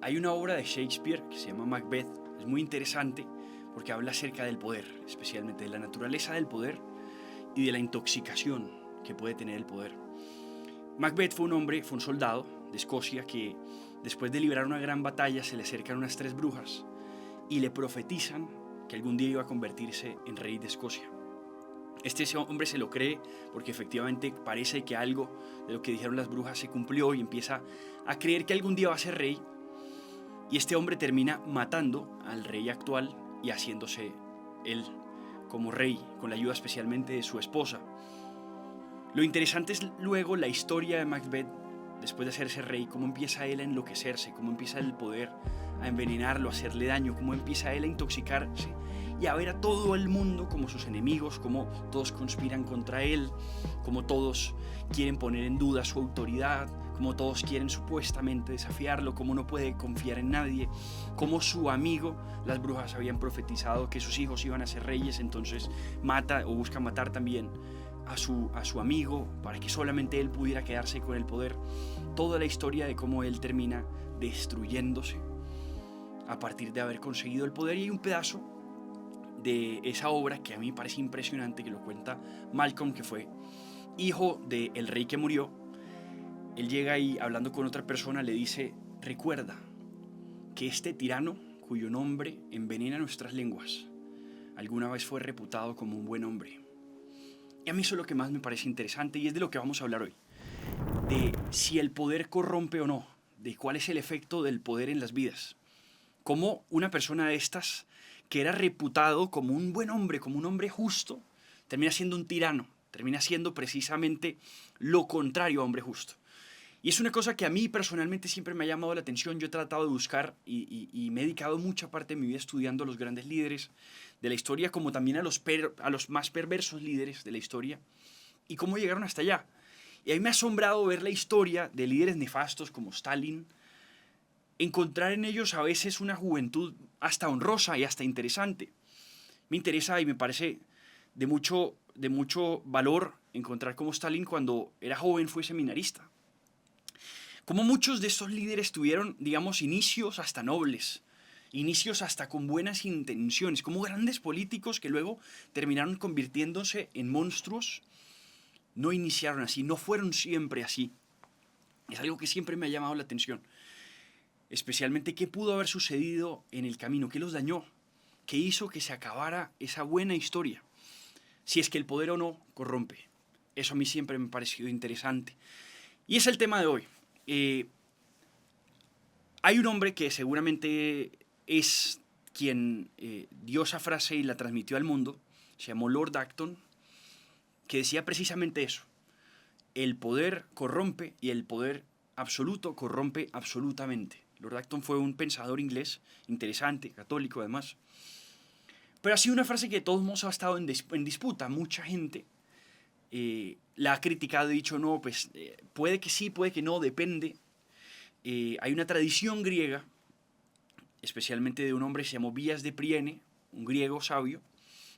Hay una obra de Shakespeare que se llama Macbeth, es muy interesante porque habla acerca del poder, especialmente de la naturaleza del poder y de la intoxicación que puede tener el poder. Macbeth fue un soldado de Escocia que después de librar una gran batalla se le acercan unas 3 brujas y le profetizan que algún día iba a convertirse en rey de Escocia. Este hombre se lo cree porque efectivamente parece que algo de lo que dijeron las brujas se cumplió y empieza a creer que algún día va a ser rey. Y este hombre termina matando al rey actual y haciéndose él como rey, con la ayuda especialmente de su esposa. Lo interesante es luego la historia de Macbeth, después de hacerse rey, cómo empieza él a enloquecerse, cómo empieza el poder a envenenarlo, a hacerle daño, cómo empieza él a intoxicarse y a ver a todo el mundo como sus enemigos, cómo todos conspiran contra él, cómo todos quieren poner en duda su autoridad, cómo todos quieren supuestamente desafiarlo, cómo no puede confiar en nadie, cómo su amigo, las brujas habían profetizado que sus hijos iban a ser reyes, entonces mata o busca matar también a su amigo para que solamente él pudiera quedarse con el poder. Toda la historia de cómo él termina destruyéndose a partir de haber conseguido el poder. Y hay un pedazo de esa obra que a mí me parece impresionante, que lo cuenta Malcolm, que fue hijo del rey que murió. Él llega y hablando con otra persona le dice: recuerda que este tirano, cuyo nombre envenena nuestras lenguas, alguna vez fue reputado como un buen hombre. Y a mí eso es lo que más me parece interesante y es de lo que vamos a hablar hoy. De si el poder corrompe o no, de cuál es el efecto del poder en las vidas. Cómo una persona de estas, que era reputado como un buen hombre, como un hombre justo, termina siendo un tirano, termina siendo precisamente lo contrario a hombre justo. Y es una cosa que a mí personalmente siempre me ha llamado la atención. Yo he tratado de buscar y me he dedicado mucha parte de mi vida estudiando a los grandes líderes de la historia, como también a los más perversos líderes de la historia, y cómo llegaron hasta allá. Y a mí me ha asombrado ver la historia de líderes nefastos como Stalin, encontrar en ellos a veces una juventud hasta honrosa y hasta interesante. Me interesa y me parece de mucho valor encontrar cómo Stalin, cuando era joven, fue seminarista. Como muchos de estos líderes tuvieron, digamos, inicios hasta nobles, inicios hasta con buenas intenciones, como grandes políticos que luego terminaron convirtiéndose en monstruos, no iniciaron así, no fueron siempre así. Es algo que siempre me ha llamado la atención, especialmente qué pudo haber sucedido en el camino, qué los dañó, qué hizo que se acabara esa buena historia, si es que el poder o no corrompe. Eso a mí siempre me ha parecido interesante. Y es el tema de hoy. Hay un hombre que seguramente es quien dio esa frase y la transmitió al mundo, se llamó Lord Acton, que decía precisamente eso: el poder corrompe y el poder absoluto corrompe absolutamente. Lord Acton fue un pensador inglés interesante, católico además, pero ha sido una frase que de todos modos ha estado en disputa. Mucha gente la ha criticado y dicho: no, pues puede que sí, puede que no, depende. Hay una tradición griega, especialmente de un hombre que se llamó Vías de Priene, un griego sabio,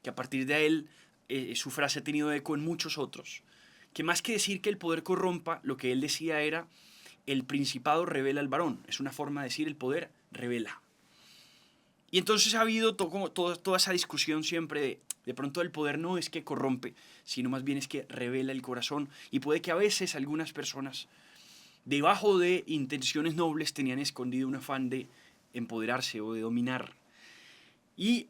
que a partir de él su frase ha tenido eco en muchos otros, que más que decir que el poder corrompa, lo que él decía era: el principado revela al varón. Es una forma de decir: el poder revela. Y entonces ha habido toda esa discusión siempre de pronto el poder no es que corrompe, sino más bien es que revela el corazón. Y puede que a veces algunas personas, debajo de intenciones nobles, tenían escondido un afán de empoderarse o de dominar. Y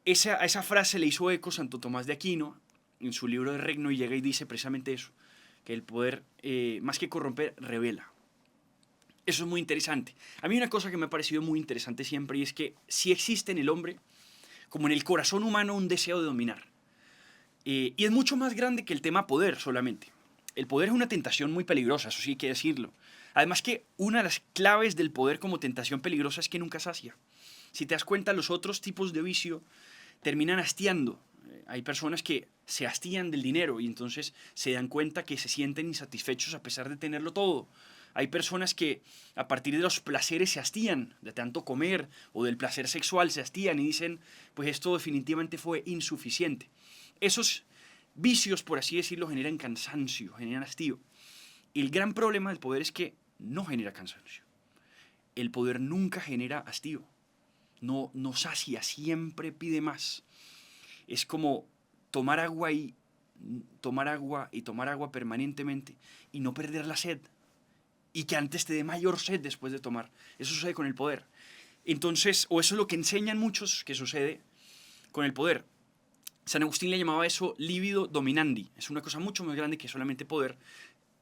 a esa frase le hizo eco Santo Tomás de Aquino en su libro de Regno, y llega y dice precisamente eso, que el poder, más que corromper, revela. Eso es muy interesante. A mí una cosa que me ha parecido muy interesante siempre, y es que sí existe en el hombre, como en el corazón humano, un deseo de dominar. Y es mucho más grande que el tema poder solamente. El poder es una tentación muy peligrosa, eso sí hay que decirlo. Además que una de las claves del poder como tentación peligrosa es que nunca sacia. Si te das cuenta, los otros tipos de vicio terminan hastiando. Hay personas que se hastían del dinero y entonces se dan cuenta que se sienten insatisfechos a pesar de tenerlo todo. Hay personas que a partir de los placeres se hastían, de tanto comer o del placer sexual se hastían y dicen: pues esto definitivamente fue insuficiente. Esos vicios, por así decirlo, generan cansancio, generan hastío. Y el gran problema del poder es que no genera cansancio. el poder nunca genera hastío, no sacia, siempre pide más. Es como tomar agua y tomar agua y tomar agua permanentemente y no perder la sed, y que antes te dé mayor sed después de tomar. Eso sucede con el poder. Entonces, o eso es lo que enseñan muchos que sucede con el poder. San Agustín le llamaba eso libido dominandi. Es una cosa mucho más grande que solamente poder.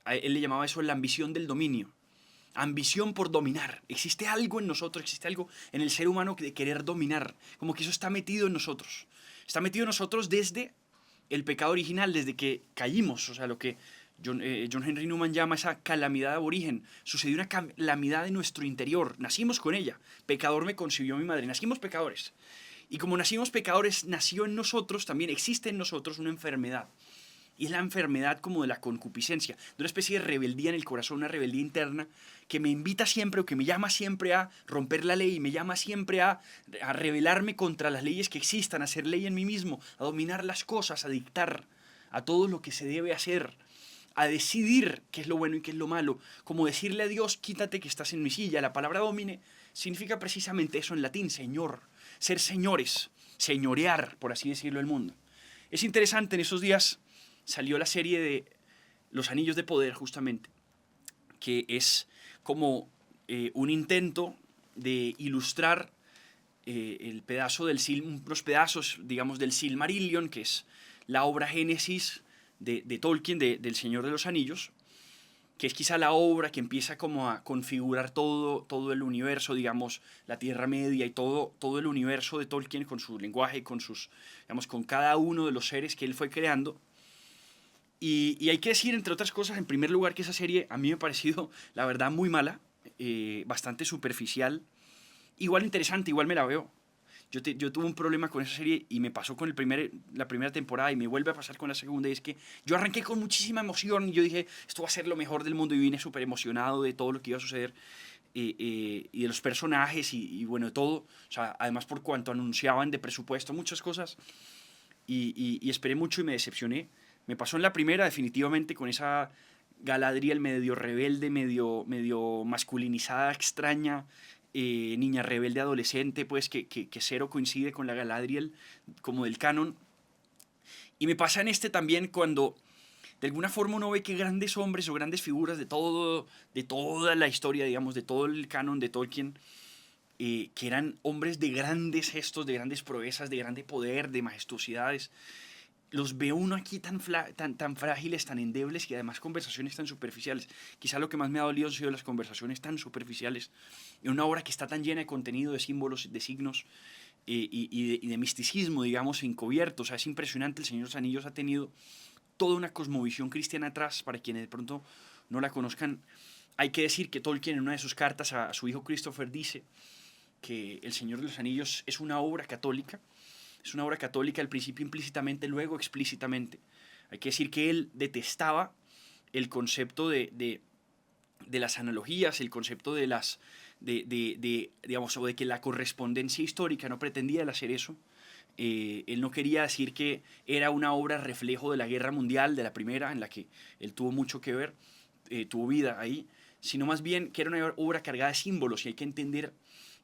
A él le llamaba eso la ambición del dominio. Ambición por dominar. Existe algo en nosotros, existe algo en el ser humano de querer dominar. Como que eso está metido en nosotros. Está metido en nosotros desde el pecado original, desde que caímos. O sea, lo que John Henry Newman llama esa calamidad de aborigen. Sucedió una calamidad en nuestro interior. Nacimos con ella. Pecador me concibió mi madre. Nacimos pecadores. Y como nacimos pecadores, nació en nosotros, también existe en nosotros una enfermedad. Y es la enfermedad como de la concupiscencia, de una especie de rebeldía en el corazón, una rebeldía interna que me invita siempre o que me llama siempre a romper la ley, me llama siempre a rebelarme contra las leyes que existan, a hacer ley en mí mismo, a dominar las cosas, a dictar a todo lo que se debe hacer, a decidir qué es lo bueno y qué es lo malo, como decirle a Dios, quítate que estás en mi silla. La palabra domine significa precisamente eso en latín, señor, ser señores, señorear, por así decirlo, el mundo. Es interesante, en esos días salió la serie de Los Anillos de Poder, justamente, que es como un intento de ilustrar el pedazo del unos pedazos, digamos, del Silmarillion, que es la obra génesis de Tolkien, del Señor de los Anillos, que es quizá la obra que empieza como a configurar todo el universo, digamos, la Tierra Media y todo el universo de Tolkien con su lenguaje, digamos, con cada uno de los seres que él fue creando. Y hay que decir, entre otras cosas, en primer lugar, que esa serie a mí me ha parecido, la verdad, muy mala, bastante superficial, igual interesante, igual me la veo. Yo tuve un problema con esa serie y me pasó con la primera temporada y me vuelve a pasar con la segunda, y es que yo arranqué con muchísima emoción y yo dije, esto va a ser lo mejor del mundo, y vine súper emocionado de todo lo que iba a suceder, y de los personajes y bueno, de todo. O sea, además por cuanto anunciaban de presupuesto, muchas cosas, y esperé mucho y me decepcioné. Me pasó en la primera definitivamente con esa Galadriel medio rebelde, medio masculinizada, extraña, niña rebelde adolescente, pues que cero coincide con la Galadriel como del canon. Y me pasa en este también cuando de alguna forma uno ve que grandes hombres o grandes figuras de toda la historia, digamos, de todo el canon de Tolkien, que eran hombres de grandes gestos, de grandes proezas, de grande poder, de majestuosidades, los ve uno aquí tan frágiles, tan endebles, y además conversaciones tan superficiales. Quizá lo que más me ha dolido han sido las conversaciones tan superficiales en una obra que está tan llena de contenido, de símbolos, de signos, y de misticismo, digamos, encubierto. O sea, es impresionante. El Señor de los Anillos ha tenido toda una cosmovisión cristiana atrás. Para quienes de pronto no la conozcan, hay que decir que Tolkien, en una de sus cartas a su hijo Christopher, dice que El Señor de los Anillos es una obra católica. Es una obra católica al principio implícitamente, luego explícitamente. Hay que decir que él detestaba el concepto de las analogías, el concepto digamos, o de que la correspondencia histórica, no pretendía él hacer eso. Él no quería decir que era una obra reflejo de la guerra mundial, de la primera, en la que él tuvo mucho que ver, tuvo vida ahí, sino más bien que era una obra cargada de símbolos, y hay que entender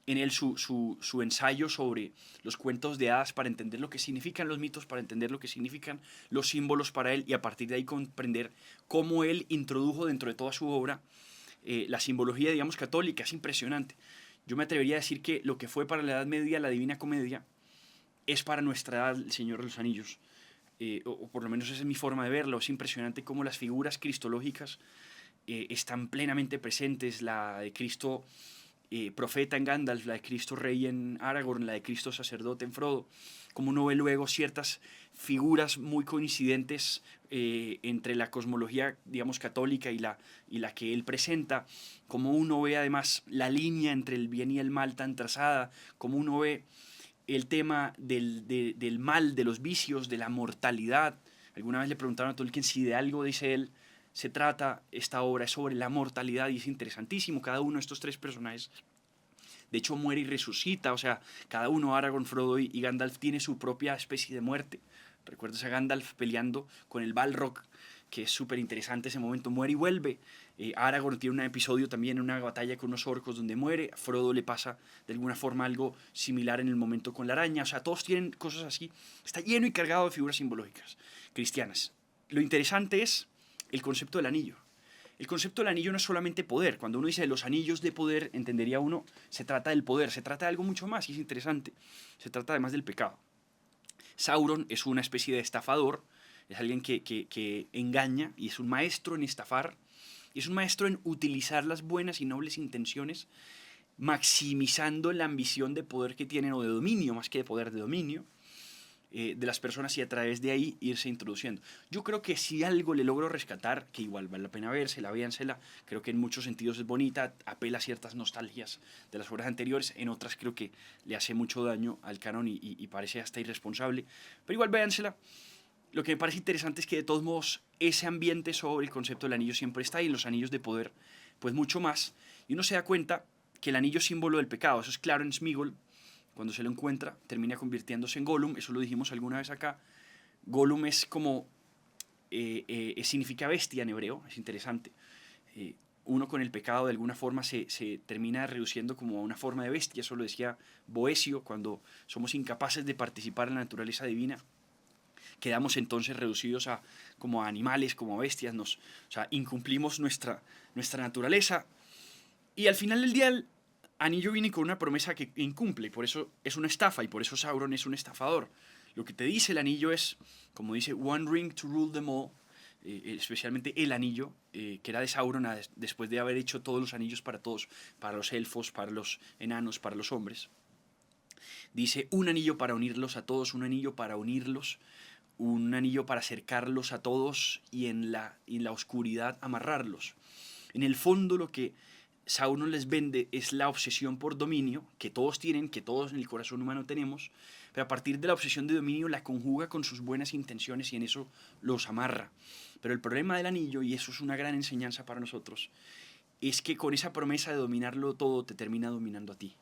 en él su ensayo sobre los cuentos de hadas para entender lo que significan los mitos, para entender lo que significan los símbolos para él, y a partir de ahí comprender cómo él introdujo dentro de toda su obra la simbología, digamos, católica. Es impresionante. Yo me atrevería a decir que lo que fue para la Edad Media la Divina Comedia es para nuestra edad El Señor de los Anillos. O por lo menos esa es mi forma de verlo. Es impresionante cómo las figuras cristológicas están plenamente presentes. La de Cristo profeta en Gandalf, la de Cristo rey en Aragorn, la de Cristo sacerdote en Frodo. Como uno ve luego ciertas figuras muy coincidentes entre la cosmología, digamos, católica y la que él presenta. Como uno ve además la línea entre el bien y el mal tan trazada. Como uno ve el tema del mal, de los vicios, de la mortalidad. Alguna vez le preguntaron a Tolkien si de algo, dice él, se trata esta obra, es sobre la mortalidad, y es interesantísimo. Cada uno de estos tres personajes, de hecho, muere y resucita. O sea, cada uno, Aragorn, Frodo y Gandalf, tiene su propia especie de muerte. Recuerdas a Gandalf peleando con el Balrog, que es súper interesante ese momento. Muere y vuelve. Aragorn tiene un episodio también en una batalla con unos orcos donde muere. A Frodo le pasa de alguna forma algo similar en el momento con la araña. O sea, todos tienen cosas así. Está lleno y cargado de figuras simbológicas cristianas. Lo interesante es el concepto del anillo. El concepto del anillo no es solamente poder. Cuando uno dice los anillos de poder, entendería uno, se trata del poder, se trata de algo mucho más y es interesante. Se trata además del pecado. Sauron es una especie de estafador, es alguien que engaña y es un maestro en estafar. Y es un maestro en utilizar las buenas y nobles intenciones, maximizando la ambición de poder que tienen, o de dominio, más que de poder, de dominio, de las personas, y a través de ahí irse introduciendo. Yo creo que si algo le logro rescatar, que igual vale la pena vérsela, véansela, creo que en muchos sentidos es bonita, apela a ciertas nostalgias de las obras anteriores, en otras creo que le hace mucho daño al canon y parece hasta irresponsable, pero igual véansela. Lo que me parece interesante es que de todos modos ese ambiente sobre el concepto del anillo siempre está ahí, en los anillos de poder, pues mucho más. Y uno se da cuenta que el anillo es símbolo del pecado. Eso es claro en Sméagol, cuando se lo encuentra, termina convirtiéndose en Gollum. Eso lo dijimos alguna vez acá. Gollum es como, significa bestia en hebreo, es interesante. Uno con el pecado de alguna forma se termina reduciendo como a una forma de bestia. Eso lo decía Boecio, cuando somos incapaces de participar en la naturaleza divina. Quedamos entonces reducidos a como a animales, como a bestias, o sea, incumplimos nuestra naturaleza. Y al final del día el anillo viene con una promesa que incumple, y por eso es una estafa, y por eso Sauron es un estafador. Lo que te dice el anillo es, como dice, one ring to rule them all, especialmente el anillo, que era de Sauron después de haber hecho todos los anillos para todos, para los elfos, para los enanos, para los hombres. Dice un anillo para unirlos a todos, un anillo para unirlos, un anillo para acercarlos a todos y en la oscuridad amarrarlos. En el fondo lo que Sauron les vende es la obsesión por dominio, que todos tienen, que todos en el corazón humano tenemos, pero a partir de la obsesión de dominio la conjuga con sus buenas intenciones y en eso los amarra. Pero el problema del anillo, y eso es una gran enseñanza para nosotros, es que con esa promesa de dominarlo todo te termina dominando a ti.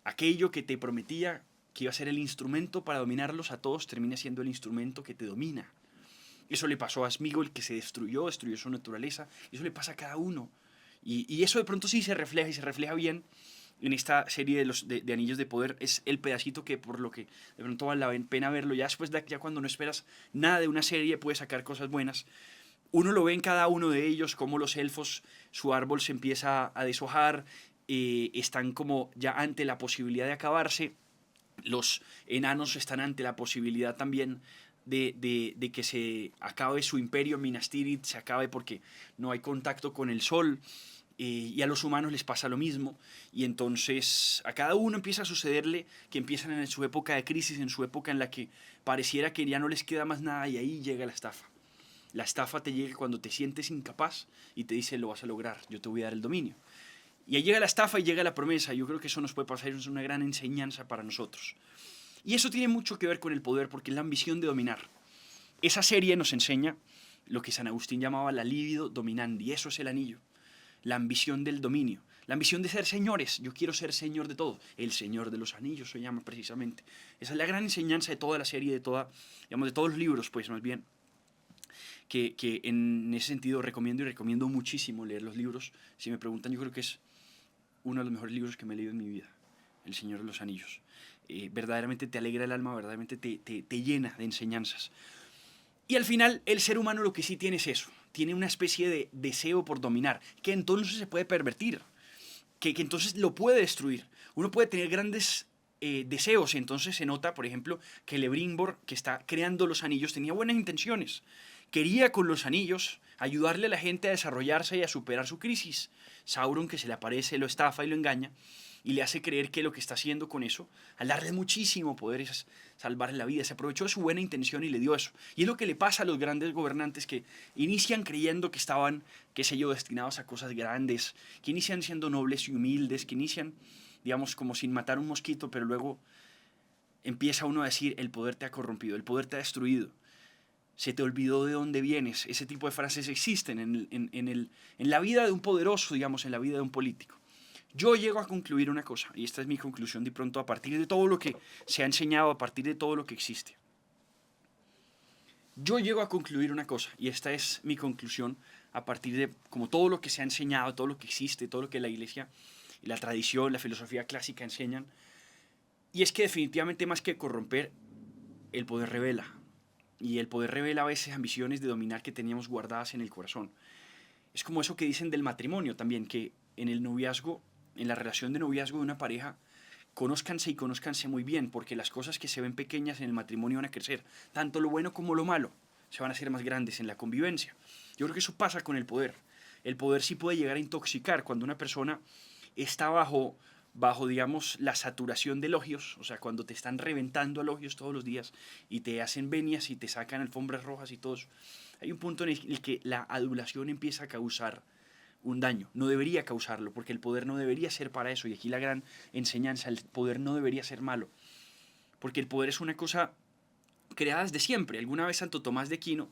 Aquello que te prometía que iba a ser el instrumento para dominarlos a todos, termina siendo el instrumento que te domina. Eso le pasó a Sméagol, que se destruyó su naturaleza. Eso le pasa a cada uno. Y eso de pronto sí se refleja, y se refleja bien en esta serie de Anillos de Poder. Es el pedacito que por lo que de pronto vale la pena verlo. Ya después, ya cuando no esperas nada de una serie, puedes sacar cosas buenas. Uno lo ve en cada uno de ellos, como los elfos, su árbol se empieza a deshojar, están como ya ante la posibilidad de acabarse. Los enanos están ante la posibilidad también de que se acabe su imperio, Minas Tirith se acabe porque no hay contacto con el sol, y a los humanos les pasa lo mismo, y entonces a cada uno empieza a sucederle que empiezan en su época de crisis, en su época en la que pareciera que ya no les queda más nada, y ahí llega la estafa. La estafa te llega cuando te sientes incapaz y te dice lo vas a lograr, yo te voy a dar el dominio. Y ahí llega la estafa y llega la promesa. Yo creo que eso nos puede pasar, es una gran enseñanza para nosotros. Y eso tiene mucho que ver con el poder, porque es la ambición de dominar. Esa serie nos enseña lo que San Agustín llamaba la libido dominandi, y eso es el anillo. La ambición del dominio, la ambición de ser señores. Yo quiero ser señor de todo. El señor de los anillos se llama precisamente. Esa es la gran enseñanza de toda la serie, de todos los libros, pues más bien. Que en ese sentido recomiendo muchísimo leer los libros. Si me preguntan, yo creo que es uno de los mejores libros que me he leído en mi vida, El Señor de los Anillos. Verdaderamente te alegra el alma, verdaderamente te llena de enseñanzas. Y al final, el ser humano lo que sí tiene es eso, tiene una especie de deseo por dominar, que entonces se puede pervertir, que entonces lo puede destruir. Uno puede tener grandes deseos, y entonces se nota, por ejemplo, que Celebrimbor, que está creando los anillos, tenía buenas intenciones. Quería con los anillos ayudarle a la gente a desarrollarse y a superar su crisis. Sauron, que se le aparece, lo estafa y lo engaña, y le hace creer que lo que está haciendo con eso, al darle muchísimo poder, es salvarle la vida. Se aprovechó de su buena intención y le dio eso. Y es lo que le pasa a los grandes gobernantes, que inician creyendo que estaban, qué sé yo, destinados a cosas grandes, que inician siendo nobles y humildes, que inician, digamos, como sin matar un mosquito, pero luego empieza uno a decir, el poder te ha corrompido, el poder te ha destruido. Se te olvidó de dónde vienes. Ese tipo de frases existen en la vida de un poderoso, digamos, en la vida de un político. Yo llego a concluir una cosa, y esta es mi conclusión de pronto a partir de todo lo que se ha enseñado, a partir de todo lo que existe. Yo llego a concluir una cosa, y esta es mi conclusión a partir de como todo lo que se ha enseñado, todo lo que existe, todo lo que la iglesia y la tradición, la filosofía clásica enseñan. Y es que definitivamente más que corromper, el poder revela. Y el poder revela a veces ambiciones de dominar que teníamos guardadas en el corazón. Es como eso que dicen del matrimonio también, que en el noviazgo, en la relación de noviazgo de una pareja, conózcanse y conózcanse muy bien, porque las cosas que se ven pequeñas en el matrimonio van a crecer, tanto lo bueno como lo malo, se van a hacer más grandes en la convivencia. Yo creo que eso pasa con el poder. El poder sí puede llegar a intoxicar cuando una persona está bajo, digamos, la saturación de elogios, o sea, cuando te están reventando elogios todos los días y te hacen venias y te sacan alfombras rojas y todo eso. Hay un punto en el que la adulación empieza a causar un daño. No debería causarlo, porque el poder no debería ser para eso. Y aquí la gran enseñanza, el poder no debería ser malo, porque el poder es una cosa creada desde siempre. Alguna vez Santo Tomás de Aquino,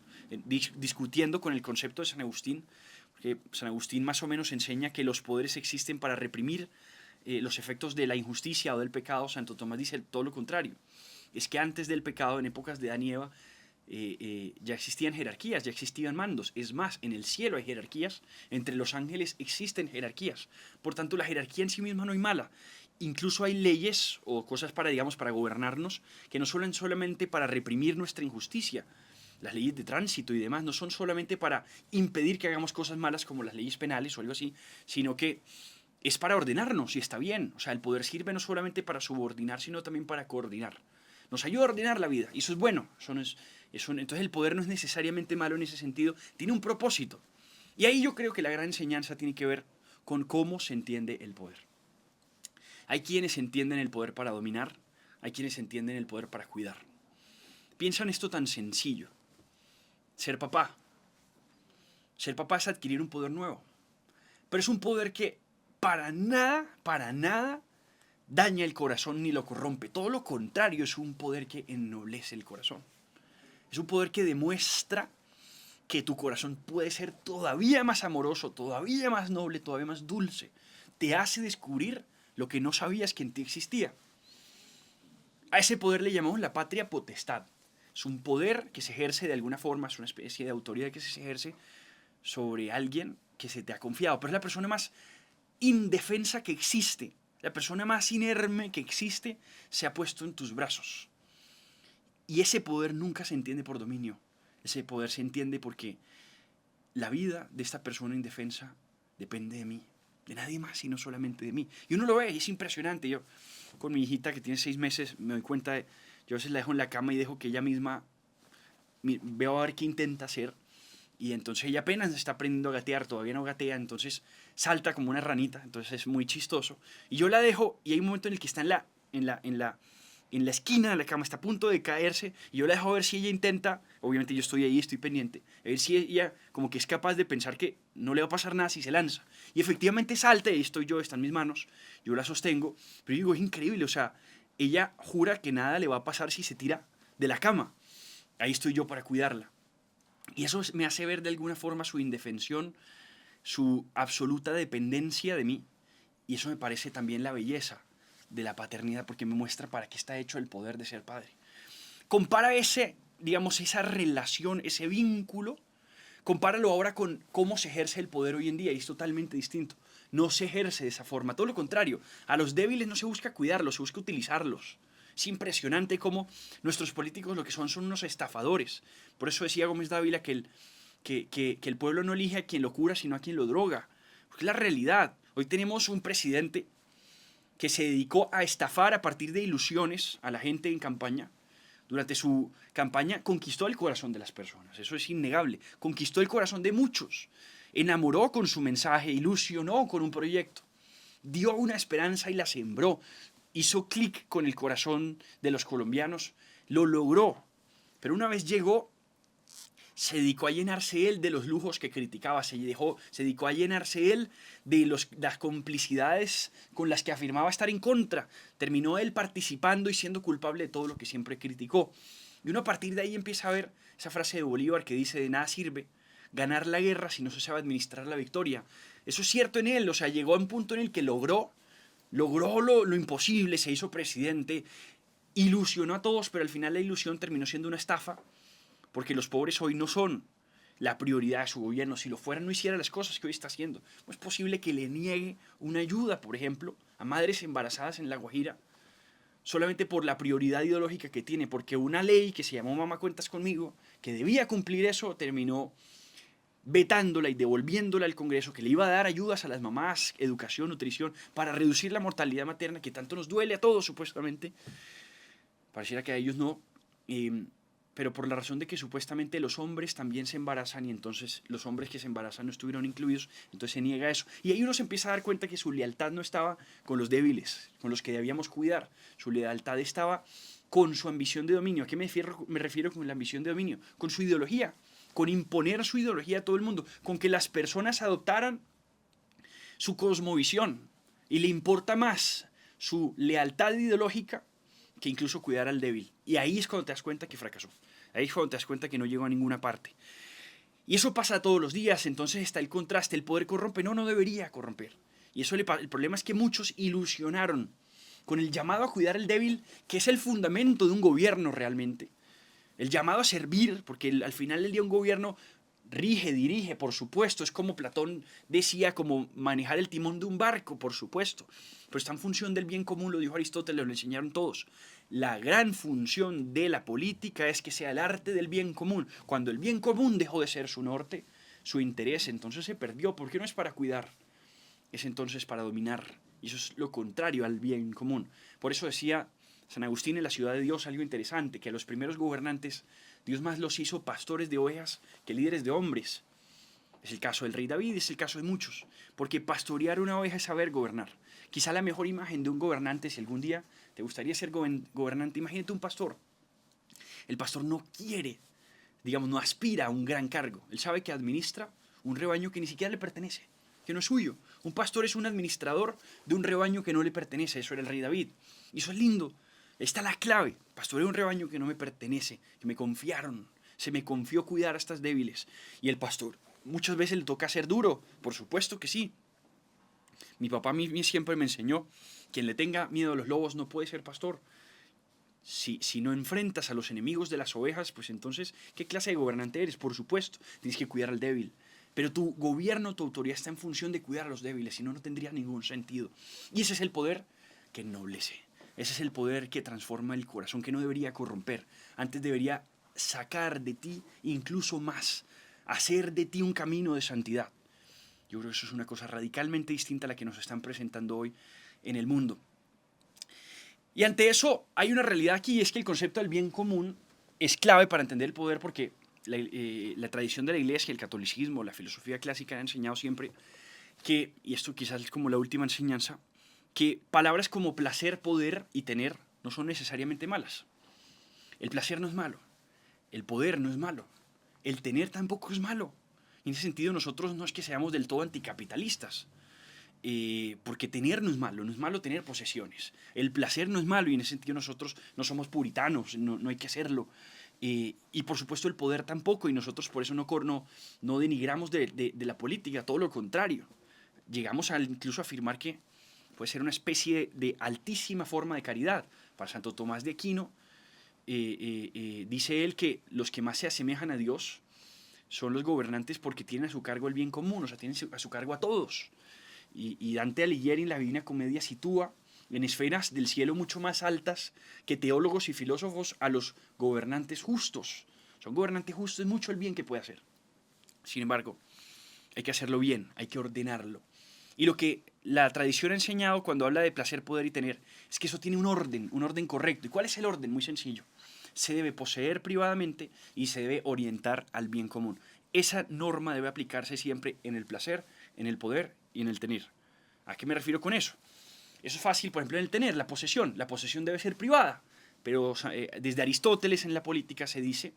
discutiendo con el concepto de San Agustín, porque San Agustín más o menos enseña que los poderes existen para reprimir los efectos de la injusticia o del pecado. Santo Tomás dice todo lo contrario. Es que antes del pecado, en épocas de Adán y Eva, ya existían jerarquías, ya existían mandos. Es más, en el cielo hay jerarquías, entre los ángeles existen jerarquías. Por tanto, la jerarquía en sí misma no hay mala. Incluso hay leyes o cosas para, digamos, para gobernarnos que no son solamente para reprimir nuestra injusticia. Las leyes de tránsito y demás no son solamente para impedir que hagamos cosas malas como las leyes penales o algo así, sino que es para ordenarnos y está bien. O sea, el poder sirve no solamente para subordinar, sino también para coordinar. Nos ayuda a ordenar la vida y eso es bueno. Entonces el poder no es necesariamente malo en ese sentido, tiene un propósito. Y ahí yo creo que la gran enseñanza tiene que ver con cómo se entiende el poder. Hay quienes entienden el poder para dominar, hay quienes entienden el poder para cuidar. Piensa en esto tan sencillo. Ser papá. Ser papá es adquirir un poder nuevo. Pero es un poder que para nada daña el corazón ni lo corrompe. Todo lo contrario, es un poder que ennoblece el corazón. Es un poder que demuestra que tu corazón puede ser todavía más amoroso, todavía más noble, todavía más dulce. Te hace descubrir lo que no sabías que en ti existía. A ese poder le llamamos la patria potestad. Es un poder que se ejerce de alguna forma, es una especie de autoridad que se ejerce sobre alguien que se te ha confiado. Pero es la persona más indefensa que existe, la persona más inerme que existe, se ha puesto en tus brazos. Y ese poder nunca se entiende por dominio. Ese poder se entiende porque la vida de esta persona indefensa depende de mí, de nadie más, sino solamente de mí. Y uno lo ve, y es impresionante. Yo, con mi hijita que tiene 6 meses, me doy cuenta de, yo a veces la dejo en la cama y dejo que ella misma, veo a ver qué intenta hacer. Y entonces ella apenas está aprendiendo a gatear, todavía no gatea, entonces salta como una ranita, entonces es muy chistoso. Y yo la dejo y hay un momento en el que está en la esquina de la cama, está a punto de caerse, y yo la dejo a ver si ella intenta, obviamente yo estoy ahí, estoy pendiente, a ver si ella como que es capaz de pensar que no le va a pasar nada si se lanza. Y efectivamente salta, y ahí estoy yo, está en mis manos, yo la sostengo, pero digo, es increíble, o sea, ella jura que nada le va a pasar si se tira de la cama. Ahí estoy yo para cuidarla. Y eso me hace ver de alguna forma su indefensión, su absoluta dependencia de mí. Y eso me parece también la belleza de la paternidad, porque me muestra para qué está hecho el poder de ser padre. Compara esa relación, ese vínculo, compáralo ahora con cómo se ejerce el poder hoy en día, y es totalmente distinto. No se ejerce de esa forma, todo lo contrario. A los débiles no se busca cuidarlos, se busca utilizarlos. Es impresionante cómo nuestros políticos lo que son unos estafadores. Por eso decía Gómez Dávila que el pueblo no elige a quien lo cura, sino a quien lo droga. Porque es la realidad. Hoy tenemos un presidente que se dedicó a estafar a partir de ilusiones a la gente en campaña. Durante su campaña conquistó el corazón de las personas, eso es innegable. Conquistó el corazón de muchos. Enamoró con su mensaje, ilusionó con un proyecto. Dio una esperanza y la sembró. Hizo clic con el corazón de los colombianos, lo logró, pero una vez llegó, se dedicó a llenarse él de los lujos que criticaba, se dedicó a llenarse él de las complicidades con las que afirmaba estar en contra, terminó él participando y siendo culpable de todo lo que siempre criticó. Y uno a partir de ahí empieza a ver esa frase de Bolívar que dice: de nada sirve ganar la guerra si no se sabe administrar la victoria. Eso es cierto en él, o sea, llegó a un punto en el que logró lo imposible, se hizo presidente, ilusionó a todos, pero al final la ilusión terminó siendo una estafa, porque los pobres hoy no son la prioridad de su gobierno. Si lo fuera, no hiciera las cosas que hoy está haciendo. ¿Cómo es posible que le niegue una ayuda, por ejemplo, a madres embarazadas en La Guajira solamente por la prioridad ideológica que tiene? Porque una ley que se llamó Mamá Cuentas Conmigo, que debía cumplir eso, terminó vetándola y devolviéndola al Congreso, que le iba a dar ayudas a las mamás, educación, nutrición, para reducir la mortalidad materna que tanto nos duele a todos supuestamente. Pareciera que a ellos no, pero por la razón de que supuestamente los hombres también se embarazan y entonces los hombres que se embarazan no estuvieron incluidos, entonces se niega eso. Y ahí uno se empieza a dar cuenta que su lealtad no estaba con los débiles, con los que debíamos cuidar, su lealtad estaba con su ambición de dominio. ¿A qué me refiero con la ambición de dominio? Con su ideología, con imponer su ideología a todo el mundo, con que las personas adoptaran su cosmovisión y le importa más su lealtad ideológica que incluso cuidar al débil. Y ahí es cuando te das cuenta que fracasó. Ahí es cuando te das cuenta que no llegó a ninguna parte. Y eso pasa todos los días, entonces está el contraste, el poder corrompe. No, no debería corromper. Y eso el problema es que muchos ilusionaron con el llamado a cuidar al débil, que es el fundamento de un gobierno realmente. El llamado a servir, porque al final del día un gobierno rige, dirige, por supuesto, es como Platón decía, como manejar el timón de un barco, por supuesto, pero está en función del bien común, lo dijo Aristóteles, lo enseñaron todos. La gran función de la política es que sea el arte del bien común. Cuando el bien común dejó de ser su norte, su interés, entonces se perdió, porque no es para cuidar, es entonces para dominar, y eso es lo contrario al bien común. Por eso decía San Agustín en La Ciudad de Dios algo interesante, que a los primeros gobernantes Dios más los hizo pastores de ovejas que líderes de hombres. Es el caso del rey David, es el caso de muchos, porque pastorear una oveja es saber gobernar. Quizá la mejor imagen de un gobernante, si algún día te gustaría ser gobernante, imagínate un pastor. El pastor no quiere, digamos, no aspira a un gran cargo. Él sabe que administra un rebaño que ni siquiera le pertenece, que no es suyo. Un pastor es un administrador de un rebaño que no le pertenece. Eso era el rey David. Y eso es lindo. Ahí está la clave. Pastoreo un rebaño que no me pertenece, que me confiaron. Se me confió cuidar a estas débiles. Y el pastor muchas veces le toca ser duro. Por supuesto que sí. Mi papá a mí siempre me enseñó, quien le tenga miedo a los lobos no puede ser pastor. Si no enfrentas a los enemigos de las ovejas, pues entonces, ¿qué clase de gobernante eres? Por supuesto, tienes que cuidar al débil. Pero tu gobierno, tu autoridad está en función de cuidar a los débiles, si no, no tendría ningún sentido. Y ese es el poder que ennoblece. Ese es el poder que transforma el corazón, que no debería corromper. Antes debería sacar de ti incluso más, hacer de ti un camino de santidad. Yo creo que eso es una cosa radicalmente distinta a la que nos están presentando hoy en el mundo. Y ante eso hay una realidad aquí, y es que el concepto del bien común es clave para entender el poder, porque la tradición de la iglesia, el catolicismo, la filosofía clásica ha enseñado siempre que, y esto quizás es como la última enseñanza, que palabras como placer, poder y tener no son necesariamente malas. El placer no es malo, el poder no es malo, el tener tampoco es malo. En ese sentido nosotros no es que seamos del todo anticapitalistas, porque tener no es malo tener posesiones. El placer no es malo y en ese sentido nosotros no somos puritanos, no hay que hacerlo. Y por supuesto el poder tampoco, y nosotros por eso no denigramos de la política, todo lo contrario. Llegamos incluso a afirmar que puede ser una especie de altísima forma de caridad. Para Santo Tomás de Aquino, dice él que los que más se asemejan a Dios son los gobernantes porque tienen a su cargo el bien común, o sea, tienen a su cargo a todos. Y Dante Alighieri en la Divina Comedia sitúa en esferas del cielo mucho más altas que teólogos y filósofos a los gobernantes justos. Son gobernantes justos, es mucho el bien que puede hacer. Sin embargo, hay que hacerlo bien, hay que ordenarlo. Y lo que la tradición ha enseñado cuando habla de placer, poder y tener, es que eso tiene un orden correcto. ¿Y cuál es el orden? Muy sencillo. Se debe poseer privadamente y se debe orientar al bien común. Esa norma debe aplicarse siempre en el placer, en el poder y en el tener. ¿A qué me refiero con eso? Eso es fácil, por ejemplo, en el tener, la posesión. La posesión debe ser privada, pero desde Aristóteles en la política se dice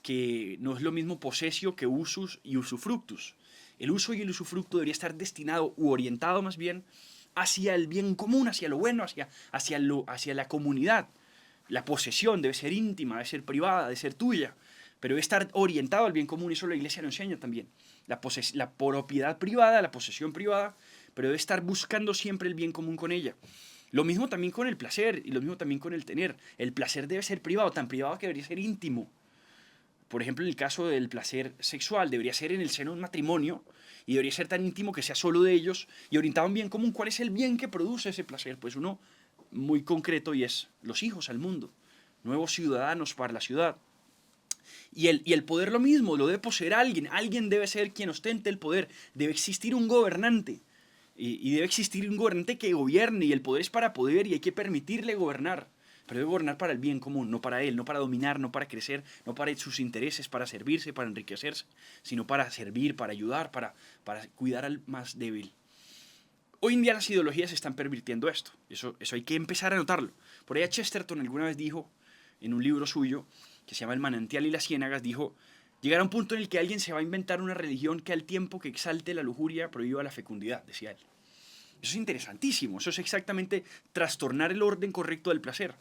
que no es lo mismo posesio que usus y usufructus. El uso y el usufructo debería estar destinado u orientado más bien hacia el bien común, hacia lo bueno, hacia la comunidad. La posesión debe ser íntima, debe ser privada, debe ser tuya, pero debe estar orientado al bien común, y eso la iglesia lo enseña también. La propiedad privada, la posesión privada, pero debe estar buscando siempre el bien común con ella. Lo mismo también con el placer y lo mismo también con el tener. El placer debe ser privado, tan privado que debería ser íntimo. Por ejemplo, en el caso del placer sexual, debería ser en el seno de un matrimonio y debería ser tan íntimo que sea solo de ellos y orientado a un bien común. ¿Cuál es el bien que produce ese placer? Pues uno muy concreto y es los hijos al mundo, nuevos ciudadanos para la ciudad. Y el poder lo mismo, lo debe poseer alguien. Alguien debe ser quien ostente el poder. Debe existir un gobernante. Y debe existir un gobernante que gobierne. Y el poder es para poder y hay que permitirle gobernar. Pero debe gobernar para el bien común, no para él, no para dominar, no para crecer, no para sus intereses, para servirse, para enriquecerse, sino para servir, para ayudar, para cuidar al más débil. Hoy en día las ideologías están pervirtiendo esto. Eso hay que empezar a notarlo. Por ahí Chesterton alguna vez dijo, en un libro suyo, que se llama El manantial y las ciénagas, dijo, llegará un punto en el que alguien se va a inventar una religión que al tiempo que exalte la lujuria prohíba la fecundidad, decía él. Eso es interesantísimo, eso es exactamente trastornar el orden correcto del placer.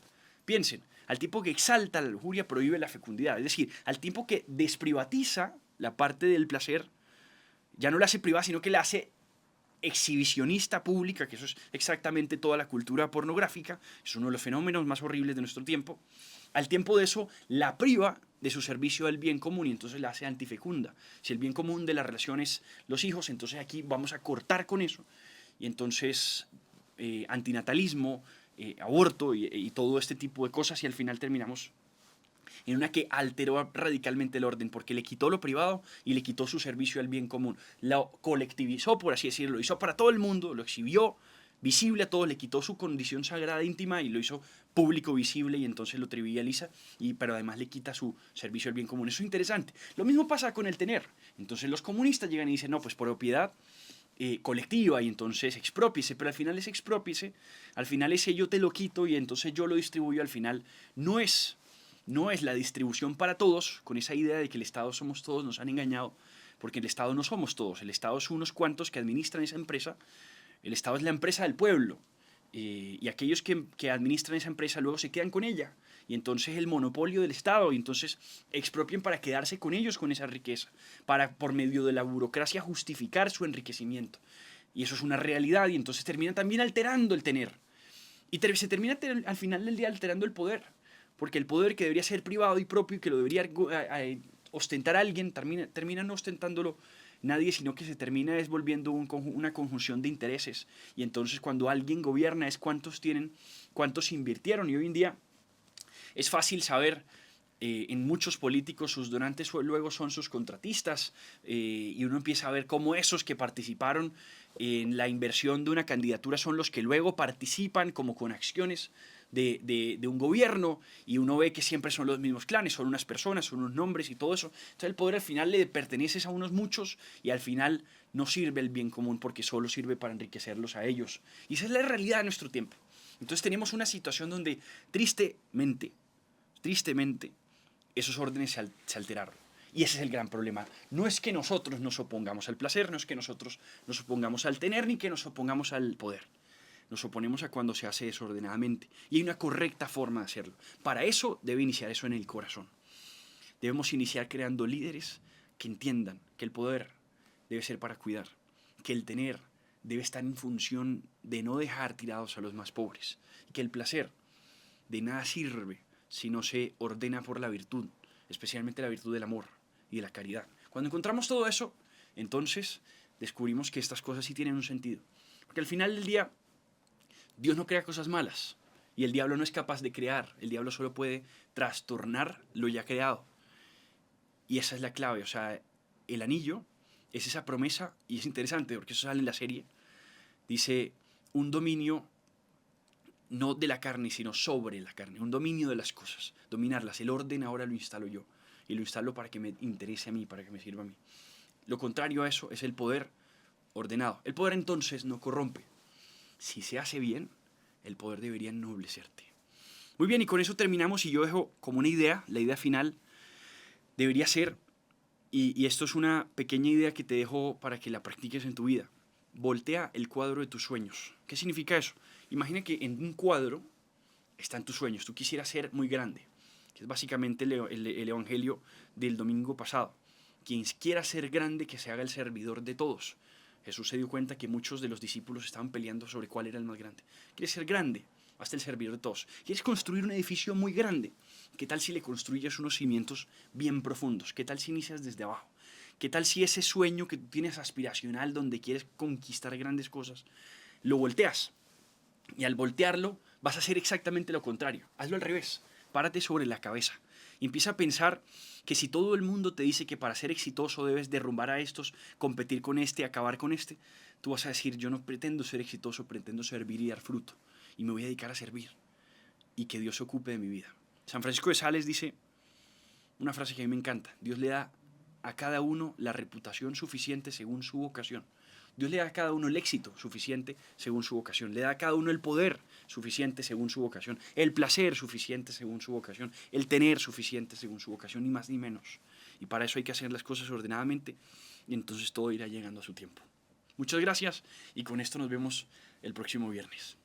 Piensen, al tiempo que exalta la lujuria prohíbe la fecundidad, es decir, al tiempo que desprivatiza la parte del placer, ya no la hace privada, sino que la hace exhibicionista pública, que eso es exactamente toda la cultura pornográfica, es uno de los fenómenos más horribles de nuestro tiempo. Al tiempo de eso, la priva de su servicio al bien común y entonces la hace antifecunda. Si el bien común de la relación es los hijos, entonces aquí vamos a cortar con eso. Y entonces antinatalismo, aborto y todo este tipo de cosas y al final terminamos en una que alteró radicalmente el orden porque le quitó lo privado y le quitó su servicio al bien común. Lo colectivizó, por así decirlo, lo hizo para todo el mundo, lo exhibió visible a todos, le quitó su condición sagrada íntima y lo hizo público visible y entonces lo trivializa, pero además le quita su servicio al bien común. Eso es interesante. Lo mismo pasa con el tener. Entonces los comunistas llegan y dicen, no, pues propiedad colectiva y entonces exprópiese, pero al final es exprópiese, al final ese yo te lo quito y entonces yo lo distribuyo, al final no es la distribución para todos, con esa idea de que el Estado somos todos, nos han engañado, porque el Estado no somos todos, el Estado es unos cuantos que administran esa empresa, el Estado es la empresa del pueblo, y aquellos que administran esa empresa luego se quedan con ella, y entonces el monopolio del Estado, y entonces expropian para quedarse con ellos con esa riqueza, para por medio de la burocracia justificar su enriquecimiento. Y eso es una realidad, y entonces terminan también alterando el tener. Y se termina al final del día alterando el poder, porque el poder que debería ser privado y propio y que lo debería ostentar alguien, termina no ostentándolo nadie, sino que se termina desvolviendo una conjunción de intereses. Y entonces cuando alguien gobierna es cuántos tienen, cuántos invirtieron. Y hoy en día es fácil saber, en muchos políticos sus donantes luego son sus contratistas, y uno empieza a ver cómo esos que participaron en la inversión de una candidatura son los que luego participan como con acciones de un gobierno, y uno ve que siempre son los mismos clanes, son unas personas, son unos nombres y todo eso. Entonces el poder al final le pertenece a unos muchos y al final no sirve el bien común porque solo sirve para enriquecerlos a ellos. Y esa es la realidad de nuestro tiempo. Entonces tenemos una situación donde tristemente, esos órdenes se alteraron. Y ese es el gran problema. No es que nosotros nos opongamos al placer, no es que nosotros nos opongamos al tener, ni que nos opongamos al poder. Nos oponemos a cuando se hace desordenadamente. Y hay una correcta forma de hacerlo. Para eso debe iniciar eso en el corazón. Debemos iniciar creando líderes que entiendan que el poder debe ser para cuidar, que el tener debe estar en función de no dejar tirados a los más pobres, y que el placer de nada sirve si no se ordena por la virtud, especialmente la virtud del amor y de la caridad. Cuando encontramos todo eso, entonces descubrimos que estas cosas sí tienen un sentido. Porque al final del día, Dios no crea cosas malas y el diablo no es capaz de crear. El diablo solo puede trastornar lo ya creado. Y esa es la clave. O sea, el anillo es esa promesa, y es interesante porque eso sale en la serie. Dice, un dominio no de la carne, sino sobre la carne. Un dominio de las cosas, dominarlas. El orden ahora lo instalo yo. Y lo instalo para que me interese a mí, para que me sirva a mí. Lo contrario a eso es el poder ordenado. El poder entonces no corrompe. Si se hace bien, el poder debería ennoblecerte. Muy bien, y con eso terminamos y yo dejo como una idea, la idea final debería ser, y esto es una pequeña idea que te dejo para que la practiques en tu vida. Voltea el cuadro de tus sueños. ¿Qué significa eso? Imagina que en un cuadro están tus sueños. Tú quisieras ser muy grande, que es básicamente el evangelio del domingo pasado. Quien quiera ser grande, que se haga el servidor de todos. Jesús se dio cuenta que muchos de los discípulos estaban peleando sobre cuál era el más grande. ¿Quieres ser grande? hasta el servidor de todos. ¿Quieres construir un edificio muy grande? ¿Qué tal si le construyes unos cimientos bien profundos? ¿Qué tal si inicias desde abajo? ¿Qué tal si ese sueño que tú tienes aspiracional, donde quieres conquistar grandes cosas, lo volteas? Y al voltearlo, vas a hacer exactamente lo contrario. Hazlo al revés. Párate sobre la cabeza. Y empieza a pensar que si todo el mundo te dice que para ser exitoso debes derrumbar a estos, competir con este, acabar con este, tú vas a decir, yo no pretendo ser exitoso, pretendo servir y dar fruto. Y me voy a dedicar a servir. Y que Dios se ocupe de mi vida. San Francisco de Sales dice una frase que a mí me encanta. Dios le da a cada uno la reputación suficiente según su vocación. Dios le da a cada uno el éxito suficiente según su vocación. Le da a cada uno el poder suficiente según su vocación. El placer suficiente según su vocación. El tener suficiente según su vocación, ni más ni menos. Y para eso hay que hacer las cosas ordenadamente y entonces todo irá llegando a su tiempo. Muchas gracias y con esto nos vemos el próximo viernes.